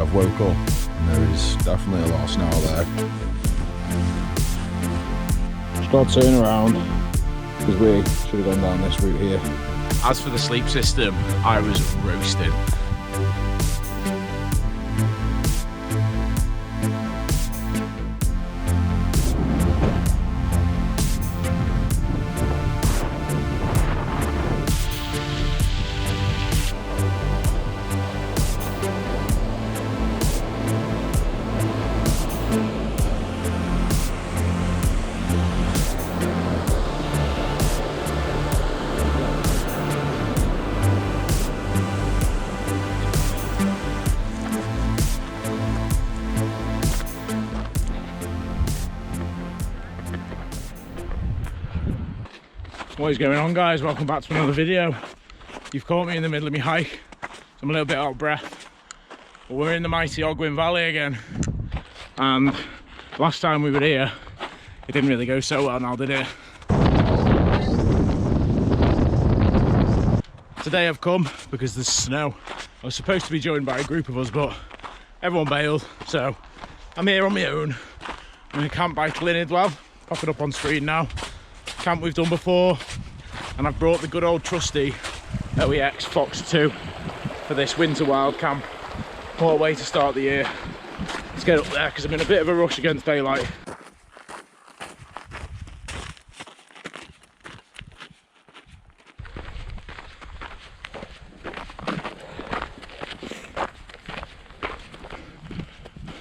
I've woke up and there is definitely a lot of snow there. Just got to turn around because we should have gone down this route here. As for the sleep system, I was roasting. What is going on, guys? Welcome back to another video. You've caught me in the middle of my hike, so I'm a little bit out of breath, but we're in the mighty Ogwen Valley again, and last time we were here it didn't really go so well now, did it? Today I've come because there's snow. I was supposed to be joined by a group of us, but everyone bailed, so I'm here on my own. I'm in a camp by Llinidwell, pop it up on screen now. Camp we've done before, and I've brought the good old trusty Oex Phoxx 2 for this winter wild camp. What a way to start the year. Let's get up there because I'm in a bit of a rush against daylight.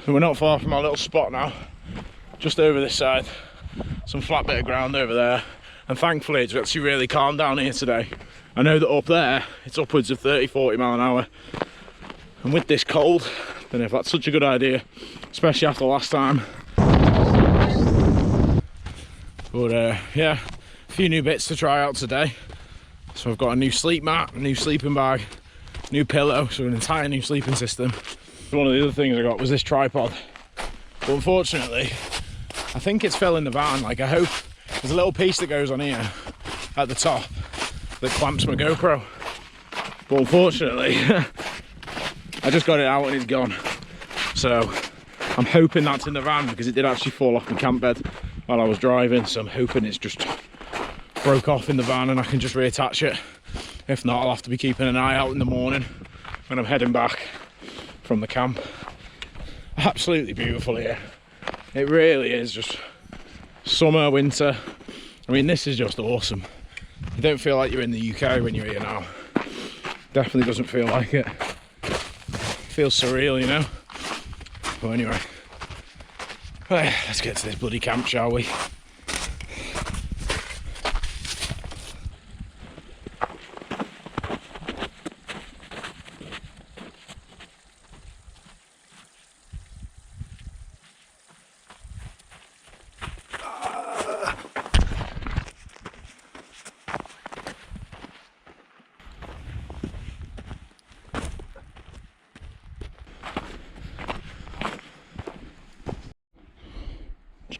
So we're not far from our little spot now, just over this side. Some flat bit of ground over there, and thankfully it's actually really calm down here today. I know that up there it's upwards of 30-40 mile an hour, and with this cold, I don't know if that's such a good idea, especially after last time. But yeah, a few new bits to try out today. So I've got a new sleep mat, a new sleeping bag, new pillow, so an entire new sleeping system. One of the other things I got was this tripod, but unfortunately I think it's fell in the van. Like, I hope there's a little piece that goes on here at the top that clamps my GoPro, but unfortunately I just got it out and it's gone. So I'm hoping that's in the van because it did actually fall off my camp bed while I was driving, so I'm hoping it's just broke off in the van and I can just reattach it. If not, I'll have to be keeping an eye out in the morning when I'm heading back from the camp. Absolutely beautiful here. It really is just summer, winter. I mean, this is just awesome. You don't feel like you're in the UK when you're here now. Definitely doesn't feel like it. Feels surreal, you know? But anyway, right, let's get to this bloody camp, shall we?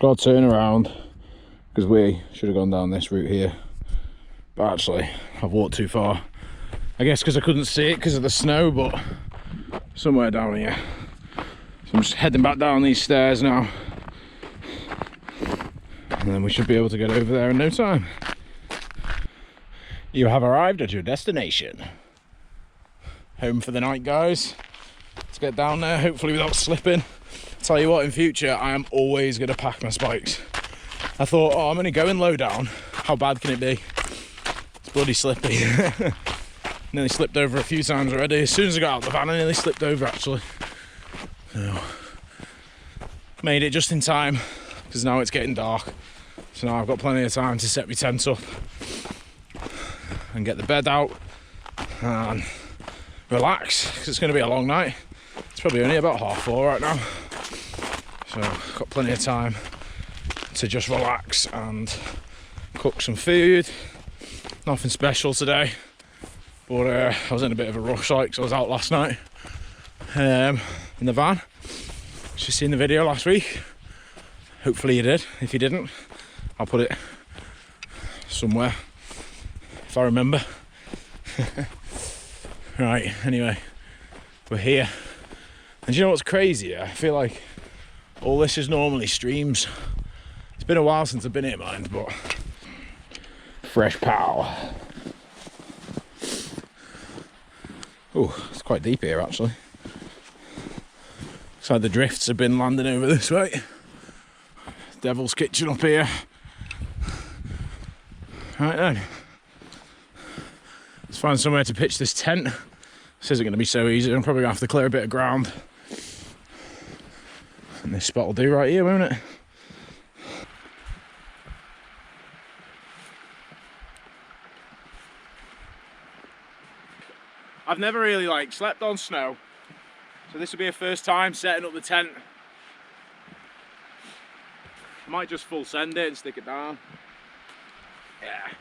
Got to turn around because we should have gone down this route here, but actually I've walked too far, I guess because I couldn't see it because of the snow, but somewhere down here. So I'm just heading back down these stairs now, and then we should be able to get over there in no time. You have arrived at your destination. Home for the night, guys. Let's get down there, hopefully without slipping. Tell you what, in future I am always going to pack my spikes. I thought, oh, I'm only going low down, how bad can it be? It's bloody slippy. Nearly slipped over a few times already. As soon as I got out the van I nearly slipped over actually. So, made it just in time because now it's getting dark, so now I've got plenty of time to set my tent up and get the bed out and relax because it's going to be a long night. It's probably only about 4:30 right now. So I've got plenty of time to just relax and cook some food. Nothing special today, but I was in a bit of a rush like, because I was out last night in the van. Just seen the video last week. Hopefully you did. If you didn't, I'll put it somewhere if I remember. Right, anyway, we're here. And do you know what's crazy? I feel like all this is normally streams. It's been a while since I've been here, mind, but fresh pow. Oh, it's quite deep here actually. Looks like the drifts have been landing over this way. Devil's Kitchen up here. Right then. Let's find somewhere to pitch this tent. This isn't going to be so easy. I'm probably going to have to clear a bit of ground. And this spot will do right here, won't it? I've never really slept on snow, so this will be a first time setting up the tent. I might just full send it and stick it down. Yeah.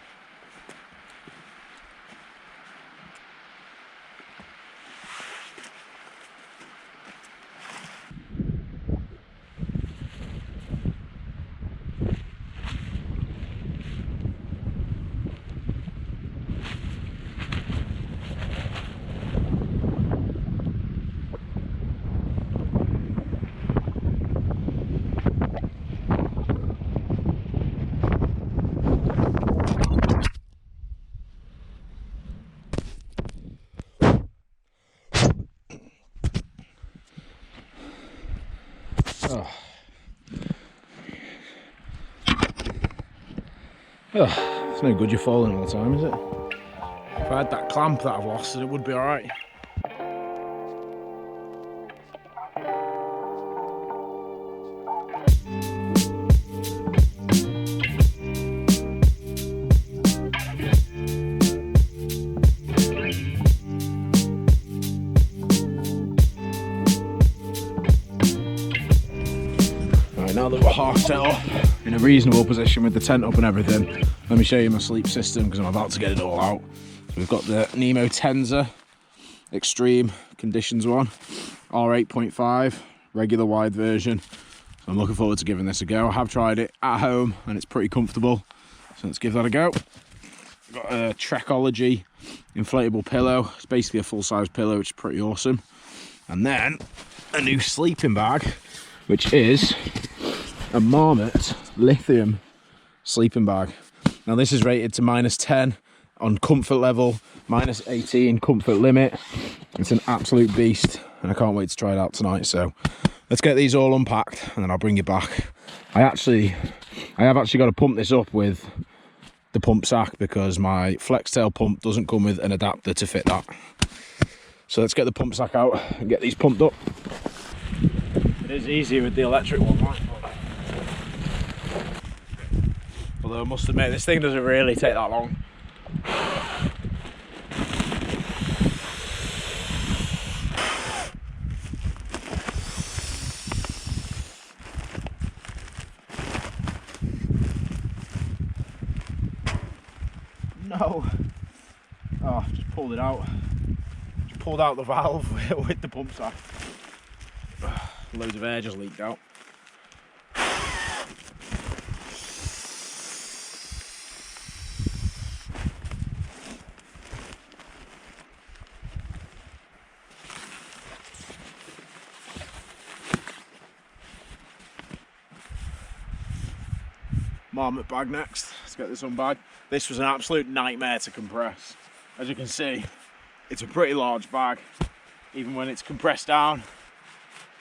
Oh, it's no good you're falling all the time, is it? If I had that clamp that I've lost, it would be alright. Now that we're half set up in a reasonable position with the tent up and everything, let me show you my sleep system because I'm about to get it all out. So we've got the Nemo Tenza Extreme Conditions one, R8.5, regular wide version. So I'm looking forward to giving this a go. I have tried it at home and it's pretty comfortable. So let's give that a go. I've got a Trekology inflatable pillow. It's basically a full-size pillow, which is pretty awesome. And then a new sleeping bag, which is a Marmot lithium sleeping bag. Now this is rated to -10 on comfort level, -18 comfort limit. It's an absolute beast and I can't wait to try it out tonight. So let's get these all unpacked and then I'll bring you back. I have actually got to pump this up with the pump sack because my flex tail pump doesn't come with an adapter to fit that. So let's get the pump sack out and get these pumped up. It is easier with the electric one, right? Although I must admit, this thing doesn't really take that long. No! Oh, I've just pulled it out. Just pulled out the valve with the pump sack. Loads of air just leaked out. Marmot bag next. Let's get this unbagged. This was an absolute nightmare to compress. As you can see, it's a pretty large bag, even when it's compressed down.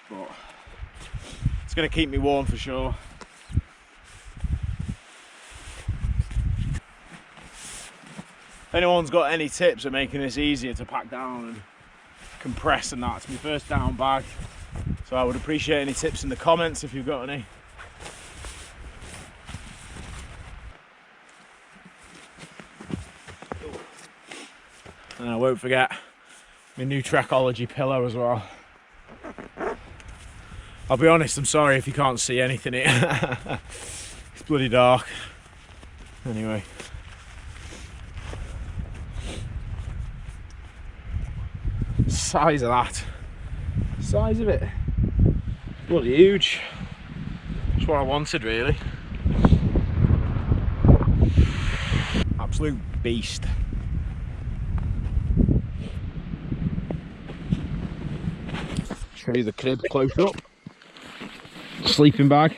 But it's going to keep me warm for sure. If anyone's got any tips on making this easier to pack down and compress and that, it's my first down bag. So I would appreciate any tips in the comments if you've got any. And I won't forget my new Trekology pillow as well. I'll be honest, I'm sorry if you can't see anything here. It's bloody dark. Anyway. Size of that. Size of it. Bloody huge. That's what I wanted really. Absolute beast. Show you the crib close up. Sleeping bag.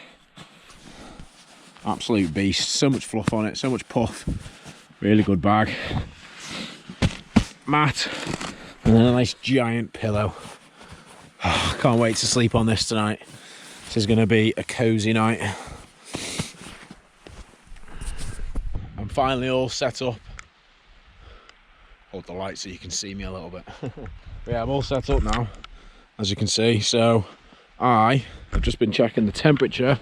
Absolute beast. So much fluff on it, so much puff. Really good bag. Mat. And then a nice giant pillow. Oh, can't wait to sleep on this tonight. This is going to be a cozy night. I'm finally all set up. Hold the light so you can see me a little bit. But yeah, I'm all set up now, as you can see. So I've just been checking the temperature,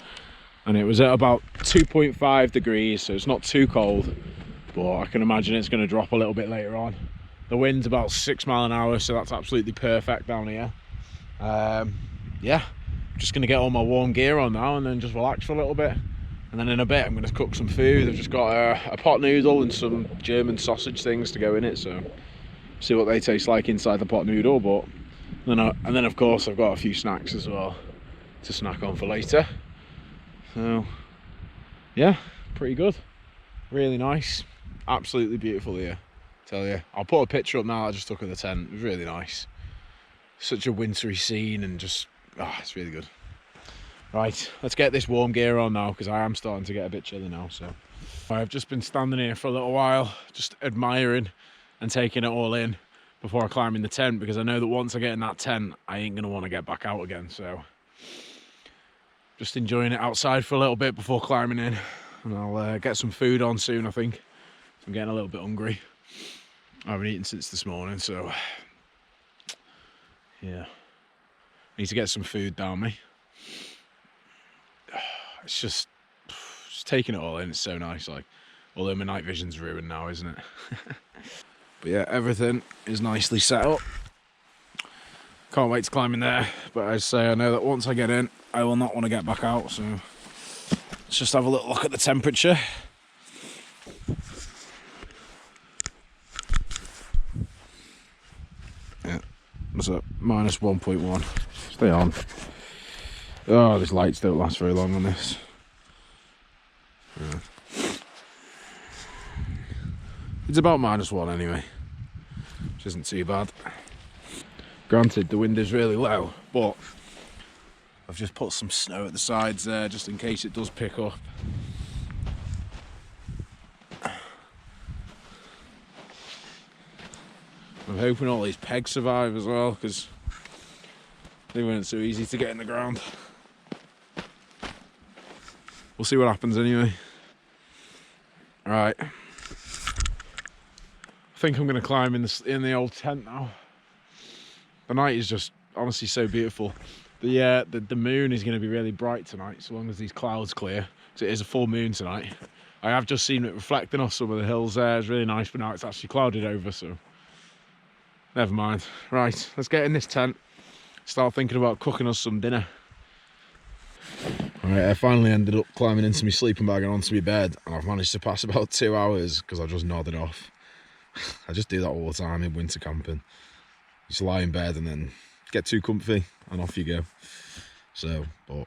and it was at about 2.5 degrees, so it's not too cold, but I can imagine it's going to drop a little bit later on. The wind's about 6 miles an hour, so that's absolutely perfect down here. Yeah, just going to get all my warm gear on now and then just relax for a little bit. And then in a bit I'm going to cook some food. I've just got a pot noodle and some German sausage things to go in it, so see what they taste like inside the pot noodle. But and then of course I've got a few snacks as well to snack on for later. So yeah, pretty good, really nice, absolutely beautiful here, tell you. I'll put a picture up now I just took of the tent. It was really nice, such a wintry scene, and just it's really good. Right, let's get this warm gear on now, because I am starting to get a bit chilly now. So I've just been standing here for a little while, just admiring and taking it all in before I climb in the tent, because I know that once I get in that tent I ain't gonna want to get back out again. So just enjoying it outside for a little bit before climbing in, and I'll get some food on soon. I think I'm getting a little bit hungry. I haven't eaten since this morning, so yeah, need to get some food down me. It's just taking it all in. It's so nice, like, although my night vision's ruined now, isn't it? But yeah, everything is nicely set up. Can't wait to climb in there, but as I say, I know that once I get in I will not want to get back out. So let's just have a little look at the temperature. Yeah, what's up? Minus 1.1. Stay on. Oh, these lights don't last very long on this. Yeah. It's about -1 anyway, which isn't too bad. Granted, the wind is really low, but I've just put some snow at the sides there just in case it does pick up. I'm hoping all these pegs survive as well, because they weren't so easy to get in the ground. We'll see what happens anyway. Right, I think I'm going to climb in the old tent now. The night is just honestly so beautiful. The moon is going to be really bright tonight, so long as these clouds clear. So it is a full moon tonight. I have just seen it reflecting off some of the hills there. It's really nice, but now it's actually clouded over, so never mind. Right, let's get in this tent, start thinking about cooking us some dinner. Alright, I finally ended up climbing into my sleeping bag and onto my bed, and I've managed to pass about 2 hours because I just nodded off. I just do that all the time in winter camping. Just lie in bed and then get too comfy and off you go. So, but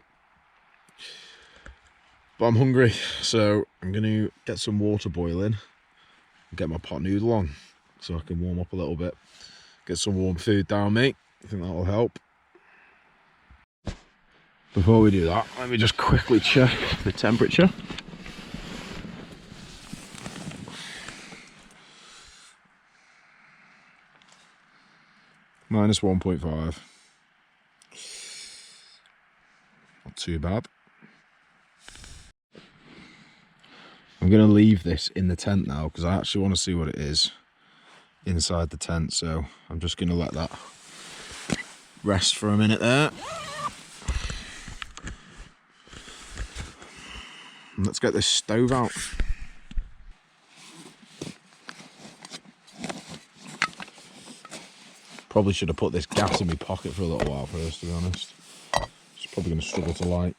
I'm hungry, so I'm going to get some water boiling and get my pot noodle on so I can warm up a little bit. Get some warm food down me. I think that'll help. Before we do that, let me just quickly check the temperature. -1.5. Not too bad. I'm going to leave this in the tent now because I actually want to see what it is inside the tent. So I'm just going to let that rest for a minute there. And let's get this stove out. Probably should have put this gas in my pocket for a little while first, to be honest. It's probably going to struggle to light.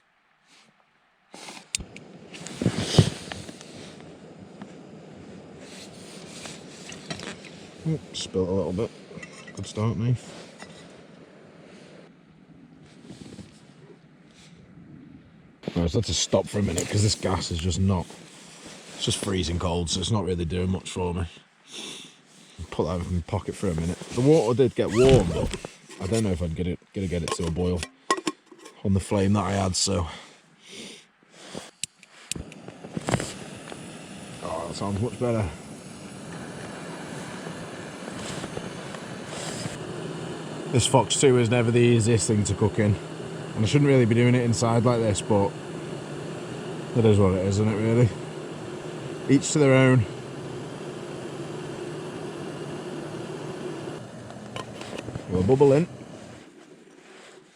Oh, spilt a little bit. Good start, me. Right, so let's stop for a minute because this gas is just not. It's just freezing cold, so it's not really doing much for me. Put that in my pocket for a minute. The water did get warm, but I don't know if I'd get it to a boil on the flame that I had, so. Oh, that sounds much better. This Phoxx 2 is never the easiest thing to cook in. And I shouldn't really be doing it inside like this, but it is what it is, isn't it, really? Each to their own. We'll bubble in.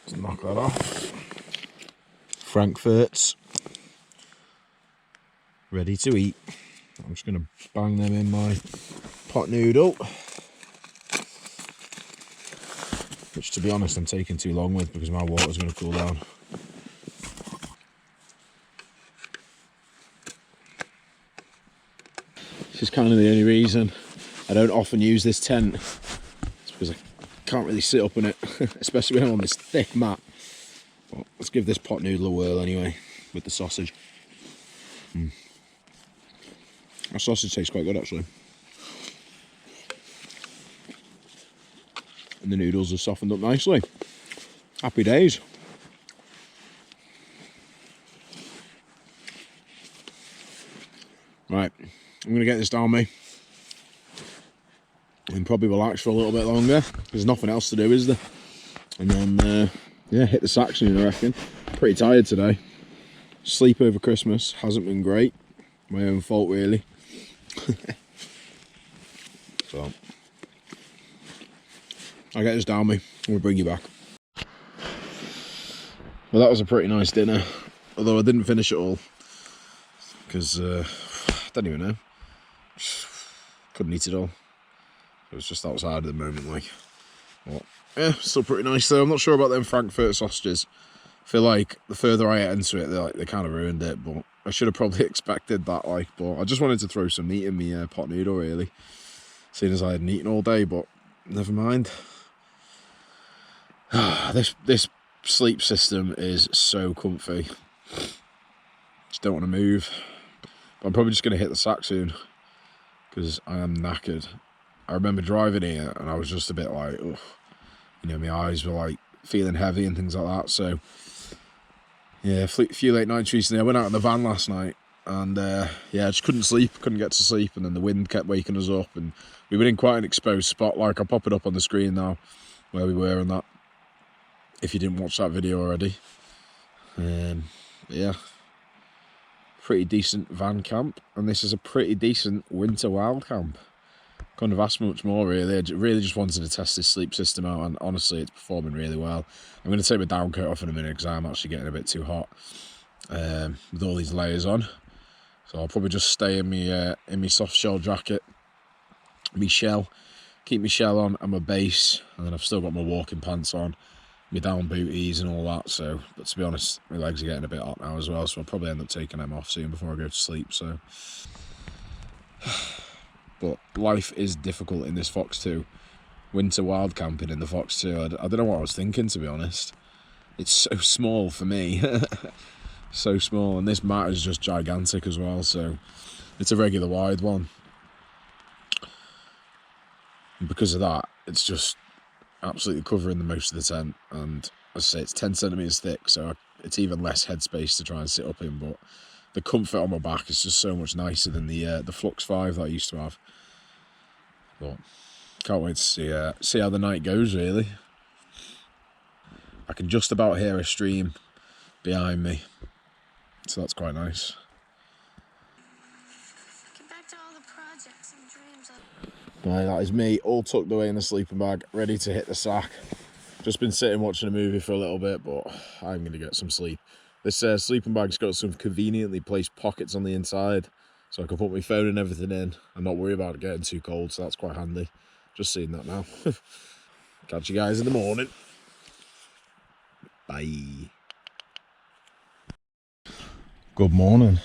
Let's knock that off. Frankfurts. Ready to eat. I'm just going to bang them in my pot noodle. Which, to be honest, I'm taking too long with because my water's going to cool down. This is kind of the only reason I don't often use this tent. It's because I can't really sit up in it, especially when I'm on this thick mat. But let's give this pot noodle a whirl anyway, with the sausage. That sausage tastes quite good, actually. And the noodles have softened up nicely. Happy days. Right, I'm going to get this down me. And probably relax for a little bit longer. There's nothing else to do, is there? And then, yeah, hit the sack soon, I reckon. Pretty tired today. Sleep over Christmas hasn't been great. My own fault, really. So, I'll get this down me and we'll bring you back. Well, that was a pretty nice dinner. Although I didn't finish it all. Because, I don't even know. Couldn't eat it all. It was just outside at the moment, like. But, yeah, still pretty nice though. I'm not sure about them Frankfurt sausages. I feel like the further I ate into it, they kind of ruined it. But I should have probably expected that, like. But I just wanted to throw some meat in my pot noodle, really. Seeing as I hadn't eaten all day, but never mind. This sleep system is so comfy. Just don't want to move. But I'm probably just going to hit the sack soon because I am knackered. I remember driving here and I was just a bit like, ugh. You know, my eyes were like feeling heavy and things like that. So, yeah, a few late nights recently. I went out in the van last night and, yeah, I just couldn't sleep, couldn't get to sleep. And then the wind kept waking us up and we were in quite an exposed spot. Like, I'll pop it up on the screen now where we were and that, if you didn't watch that video already. Yeah. Pretty decent van camp, and this is a pretty decent winter wild camp. Couldn't have asked much more, really. I really just wanted to test this sleep system out, and honestly, it's performing really well. I'm going to take my down coat off in a minute because I'm actually getting a bit too hot with all these layers on. So I'll probably just stay in my soft shell jacket, keep my shell on and my base, and then I've still got my walking pants on, my down booties and all that. So, but to be honest, my legs are getting a bit hot now as well, so I'll probably end up taking them off soon before I go to sleep. So, but life is difficult in this Phoxx 2. Winter wild camping in the Phoxx 2. I don't know what I was thinking, to be honest. It's so small for me. So small, and this mat is just gigantic as well, so it's a regular wide one. And because of that, it's just absolutely covering the most of the tent, and as I say, it's 10 centimeters thick, so it's even less headspace to try and sit up in. But the comfort on my back is just so much nicer than the Phoxx 5 that I used to have. But can't wait to see how the night goes, really. I can just about hear a stream behind me, so that's quite nice. Get back to all the projects and dreams. Right, that is me, all tucked away in the sleeping bag, ready to hit the sack. Just been sitting watching a movie for a little bit, but I'm going to get some sleep. This sleeping bag's got some conveniently placed pockets on the inside, so I can put my phone and everything in and not worry about it getting too cold, so that's quite handy. Just seeing that now. Catch you guys in the morning. Bye. Good morning.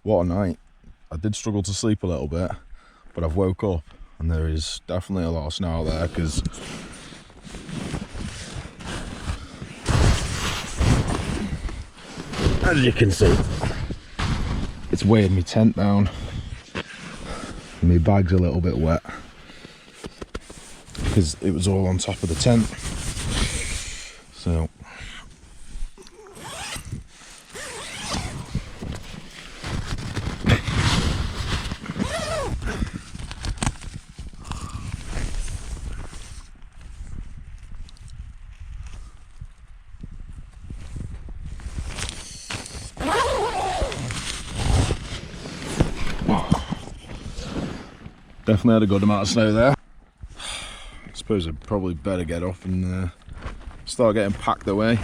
What a night. I did struggle to sleep a little bit, but I've woke up and there is definitely a lot of snow out there because as you can see, it's weighed my tent down and my bag's a little bit wet. because it was all on top of the tent. So definitely had a good amount of snow there. I suppose I'd probably better get off and start getting packed away.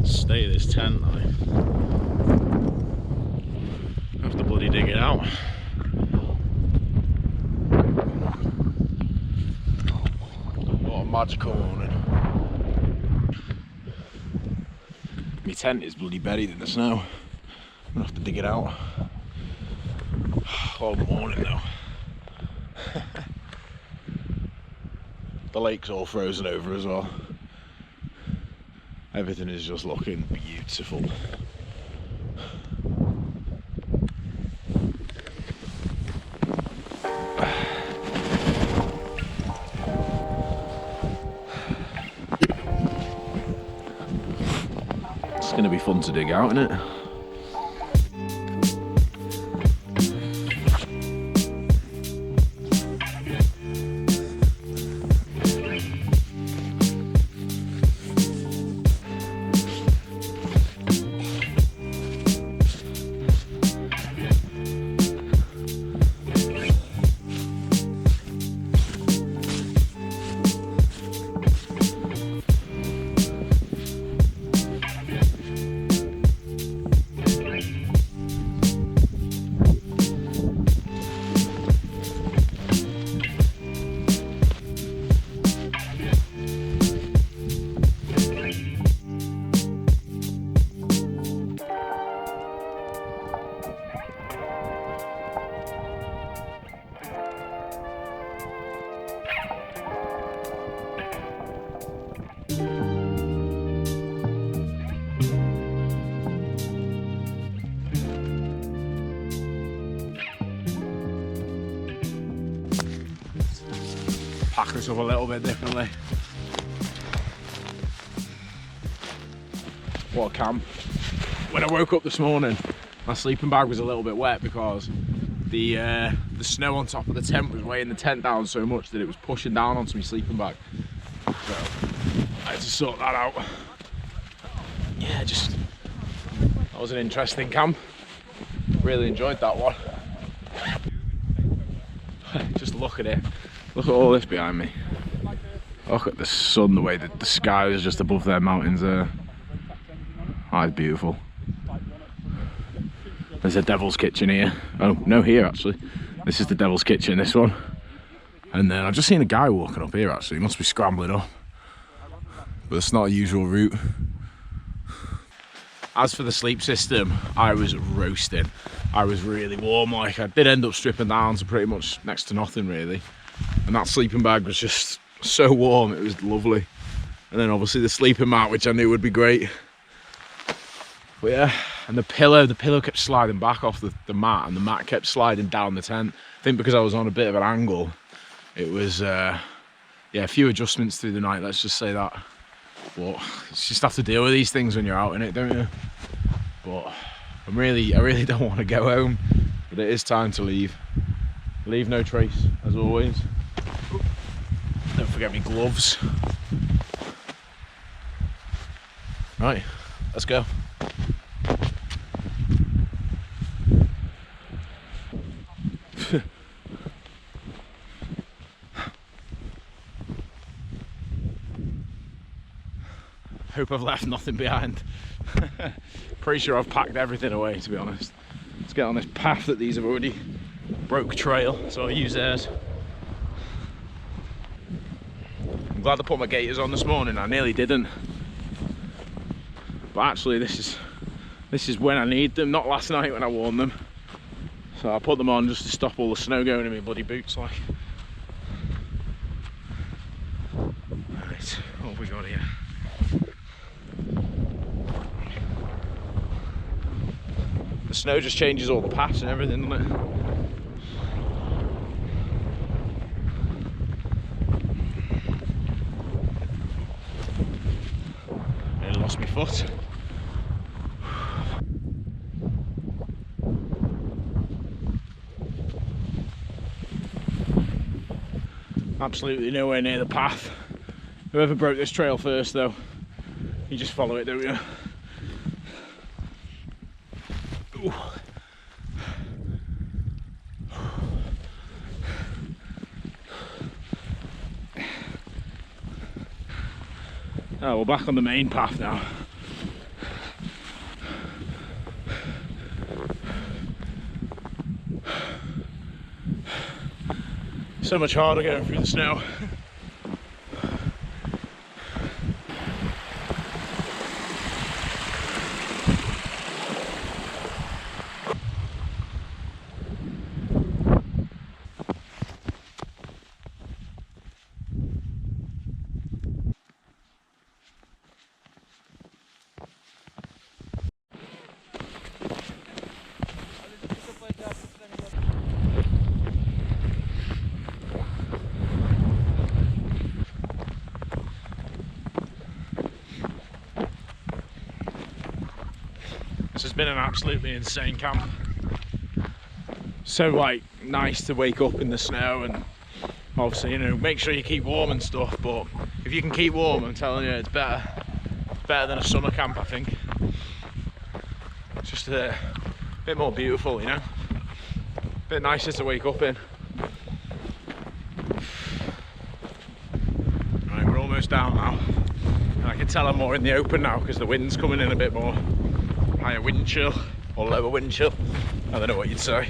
Stay this tent, I have to bloody dig it out. What a magical morning. My tent is bloody buried in the snow. I'm gonna have to dig it out. All morning though. The lake's all frozen over as well. Everything is just looking beautiful. It's going to be fun to dig out, isn't it? Pack this up a little bit differently. What a camp. When I woke up this morning, my sleeping bag was a little bit wet because the snow on top of the tent was weighing the tent down so much that it was pushing down onto my sleeping bag. So I had to sort that out. Yeah, that was an interesting camp. Really enjoyed that one. Just look at it. Look at all this behind me. Look at the sun, the way that the sky is just above their mountains there. Oh, it's beautiful. There's a devil's kitchen here. Oh, no, here actually. This is the devil's kitchen, this one. And then I've just seen a guy walking up here actually. He must be scrambling up. But it's not a usual route. As for the sleep system, I was roasting. I was really warm, like I did end up stripping down to pretty much next to nothing really. And that sleeping bag was just so warm, it was lovely. And then obviously the sleeping mat, which I knew would be great. But yeah, and the pillow kept sliding back off the mat, and the mat kept sliding down the tent. I think because I was on a bit of an angle, it was, yeah, a few adjustments through the night, let's just say that. But you just have to deal with these things when you're out in it, don't you? But I really don't want to go home, but it is time to leave. Leave no trace, as always. Don't forget my gloves. Right, let's go. Hope I've left nothing behind. Pretty sure I've packed everything away, to be honest. Let's get on this path that these have already broke trail, so I'll use theirs. I'm glad I put my gaiters on this morning. I nearly didn't. But actually this is when I need them, not last night when I wore them. So I put them on just to stop all the snow going in my bloody boots like. Right, what have we got here? The snow just changes all the paths and everything, doesn't it? Nearly lost my foot. Absolutely nowhere near the path. Whoever broke this trail first though, you just follow it, don't you? Ooh. Oh, we're back on the main path now. So much harder going through the snow. This has been an absolutely insane camp. So like nice to wake up in the snow, and obviously, you know, make sure you keep warm and stuff, but if you can keep warm, I'm telling you, it's better than a summer camp, I think. It's just a bit more beautiful, you know, a bit nicer to wake up in. Right, we're almost down now, and I can tell I'm more in the open now because the wind's coming in a bit more. Higher wind chill or lower wind chill, I don't know what you'd say.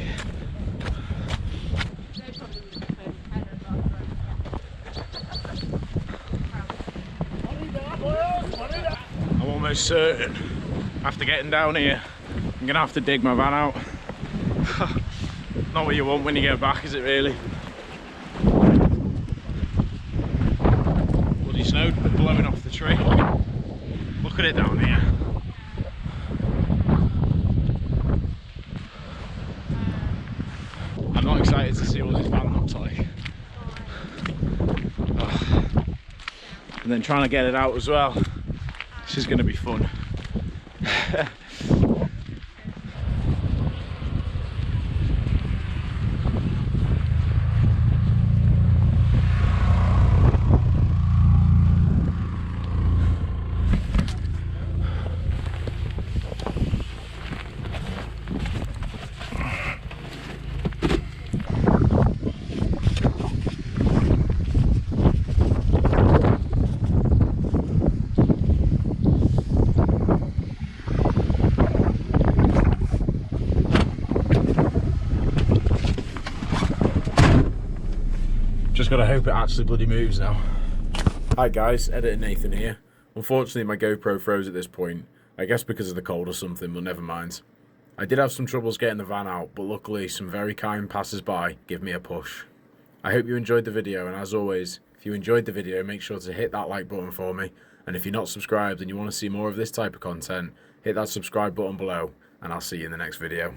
I'm almost certain after getting down here I'm gonna have to dig my van out. Not what you want when you get back, is it really? Bloody snow blowing off the tree. Look at it down here. I'm not excited to see what this van looks like. Oh. And then trying to get it out as well. This is going to be fun. Just gotta hope it actually bloody moves now. Hi guys, Editor Nathan here. Unfortunately my GoPro froze at this point. I guess because of the cold or something, but never mind. I did have some troubles getting the van out, but luckily some very kind passers-by give me a push. I hope you enjoyed the video, and as always, if you enjoyed the video, make sure to hit that like button for me. And if you're not subscribed and you want to see more of this type of content, hit that subscribe button below, and I'll see you in the next video.